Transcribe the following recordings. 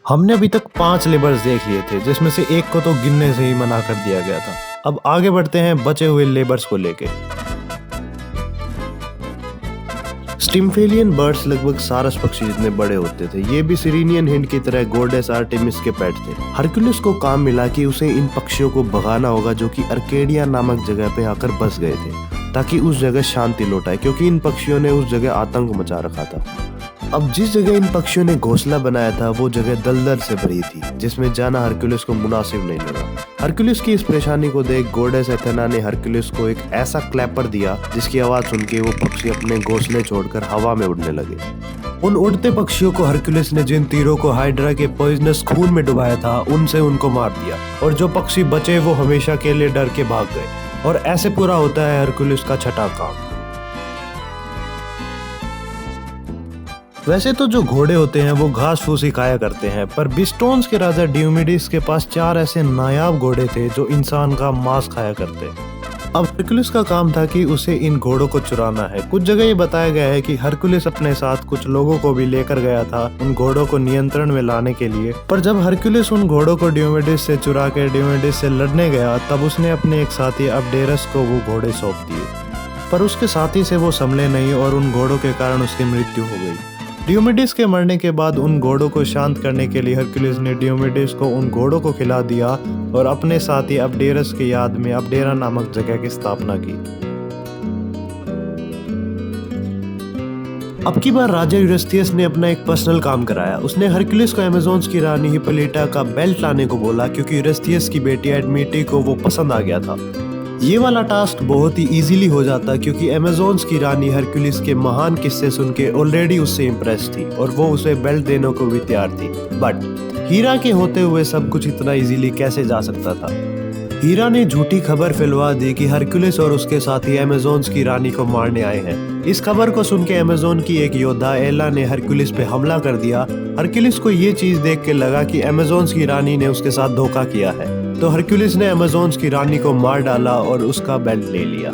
हमने अभी तक 5 लेबर्स देख लिए थे, जिसमें से एक को तो गिनने से ही मना कर दिया गया था। अब आगे बढ़ते हैं बचे हुए लेबर्स को लेके। स्टिम्फेलियन बर्ड्स लगभग सारस पक्षी जितने बड़े होते थे। ये भी सिरेनियन हिंड की तरह गोडेस आर्टेमिस के पेट थे। हरक्यूलिस को काम मिला कि उसे इन पक्षियों को भगाना होगा जो कि अर्केडिया नामक जगह पे आकर बस गए थे, ताकि उस जगह शांति लौट आए, क्योंकि इन पक्षियों ने उस जगह आतंक मचा रखा था। अब जिस जगह इन पक्षियों ने घोंसला बनाया था वो जगह दलदल से भरी थी, जिसमें जाना हरक्यूलिस को मुनासिब नहीं लगा। हरक्यूलिस की इस परेशानी को देख गोडेस एथेना ने हरक्यूलिस को एक ऐसा क्लैपर दिया जिसकी आवाज सुन के वो पक्षी अपने घोंसले छोड़कर हवा में उड़ने लगे। उन उड़ते पक्षियों को हरक्यूलिस ने जिन तीरों को हाइड्रा के पॉइजनस खून में डुबाया था उनसे उनको मार दिया, और जो पक्षी बचे वो हमेशा के लिए डर के भाग गए। और ऐसे पूरा होता है हरक्यूलिस का छठा काम। वैसे तो जो घोड़े होते हैं वो घास फूस ही खाया करते हैं, पर बिस्टोन्स के राजा डियोमेडिस के पास 4 ऐसे नायाब घोड़े थे जो इंसान का मांस खाया करते। अब हरक्यूलिस का काम था कि उसे इन घोड़ों को चुराना है। कुछ जगह ये बताया गया है कि हरक्यूलिस अपने साथ कुछ लोगों को भी लेकर गया था उन घोड़ों को नियंत्रण में लाने के लिए, पर जब हरक्यूलिस उन घोड़ों को डियोमेडिस से चुरा के डियोमेडिस से लड़ने गया तब उसने अपने एक साथी अबडेरस को वो घोड़े सौंप दिए, पर उसके साथी से वो संभले नहीं और उन घोड़ों के कारण उसकी मृत्यु हो गई। डियोमेडिस के मरने के बाद उन घोड़ों को शांत करने के लिए हरक्यूलिस ने डियोमेडिस को उन घोड़ों को खिला दिया और अपने साथी अबडेरस की याद में अबडेरा नामक जगह की स्थापना की। अब की बार राजा यूरिस्थियस ने अपना एक पर्सनल काम कराया। उसने हरक्यूलिस को अमेज़न्स की रानी हिप्पोलिटा का बेल्ट लाने को बोला, क्योंकि यूरिस्थियस की बेटी एडमीटी को वो पसंद आ गया था। ये वाला टास्क बहुत ही इजीली हो जाता, क्योंकि अमेज़न्स की रानी हरक्यूलिस के महान किस्से सुन के ऑलरेडी उससे इम्प्रेस थी और वो उसे बेल्ट देने को भी तैयार थी। बट हीरा के होते हुए सब कुछ इतना इजीली कैसे जा सकता था? हीरा ने झूठी खबर फैलवा दी कि हरक्यूलिस और उसके साथी अमेज़न्स की रानी को मारने आए हैं। इस खबर को सुन के अमेज़न की एक योद्धा एला ने हरक्यूलिस पे हमला कर दिया। हरक्यूलिस को ये चीज देख के लगा कि अमेज़न्स की रानी ने उसके साथ धोखा किया है, तो हरक्यूलिस ने अमेज़न्स की रानी को मार डाला और उसका बेल्ट ले लिया।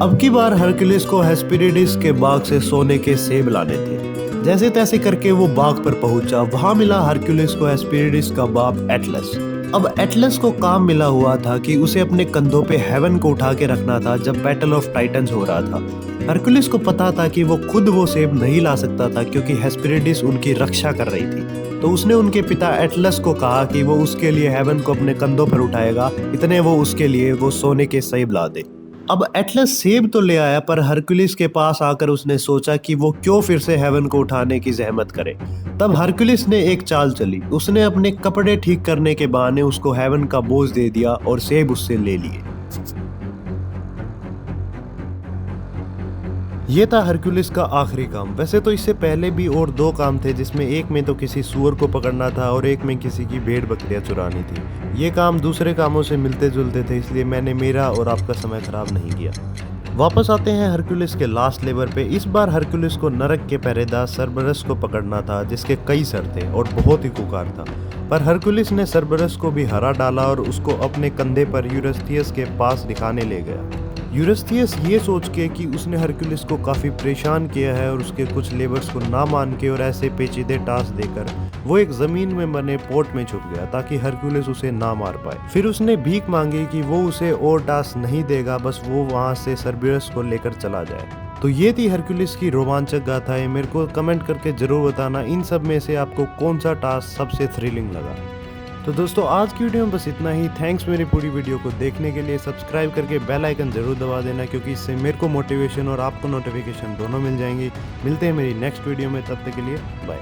अब की बार हरक्यूलिस को हेस्पेरिडिस के बाग से सोने के सेब लाने थे। जैसे तैसे करके वो बाग पर पहुंचा। वहां मिला हरक्यूलिस को हेस्पेरिडिस का बाप एटलस। अब एटलस को काम मिला हुआ था कि उसे अपने कंधों पे हेवन को उठा के रखना था जब बैटल ऑफ टाइटन्स हो रहा था। हरक्यूलिस को पता था कि वो खुद वो सेब नहीं ला सकता था, क्योंकि हेस्पेरिडिस उनकी रक्षा कर रही थी। तो उसने उनके पिता एटलस को कहा कि वो उसके लिए हेवन को अपने कंधों पर उठाएगा, इतने वो उसके लिए वो सोने के सेब ला दे। अब एटलस सेब तो ले आया, पर हरक्यूलिस के पास आकर उसने सोचा कि वो क्यों फिर से हेवन को उठाने की जहमत करे। तब हरक्यूलिस ने एक चाल चली। उसने अपने कपड़े ठीक करने के बहाने उसको हेवन का बोझ दे दिया और सेब उससे ले लिए। ये था हरक्यूलिस का आखिरी काम। वैसे तो इससे पहले भी और 2 काम थे, जिसमें एक में तो किसी सूअर को पकड़ना था और एक में किसी की भेड़ बकरियां चुरानी थी। ये काम दूसरे कामों से मिलते जुलते थे, इसलिए मैंने मेरा और आपका समय खराब नहीं किया। वापस आते हैं हरक्यूलिस के लास्ट लेबर पे। इस बार हरक्यूलिस को नरक के पहरेदार सरबरस को पकड़ना था, जिसके कई सर थे और बहुत ही कुकार था। पर हरक्यूलिस ने सरबरस को भी हरा डाला और उसको अपने कंधे पर यूरिस्थियस के पास दिखाने ले गया। यूरिस्थियस ये सोच के कि उसने हरक्यूलिस को काफ़ी परेशान किया है और उसके कुछ लेबर्स को ना मान के और ऐसे पेचीदे टास्क देकर वो एक ज़मीन में बने पोर्ट में छुप गया, ताकि हरक्यूलिस उसे ना मार पाए। फिर उसने भीख मांगी कि वो उसे और टास्क नहीं देगा, बस वो वहाँ से सरबरस को लेकर चला जाए। तो ये थी हरक्यूलिस की रोमांचक गाथाएं। मेरे को कमेंट करके ज़रूर बताना इन सब में से आपको कौन सा टास्क सबसे थ्रिलिंग लगा। तो दोस्तों आज की वीडियो में बस इतना ही। थैंक्स मेरी पूरी वीडियो को देखने के लिए। सब्सक्राइब करके बेल आइकन जरूर दबा देना, क्योंकि इससे मेरे को मोटिवेशन और आपको नोटिफिकेशन दोनों मिल जाएंगी। मिलते हैं मेरी नेक्स्ट वीडियो में, तब तक के लिए बाय।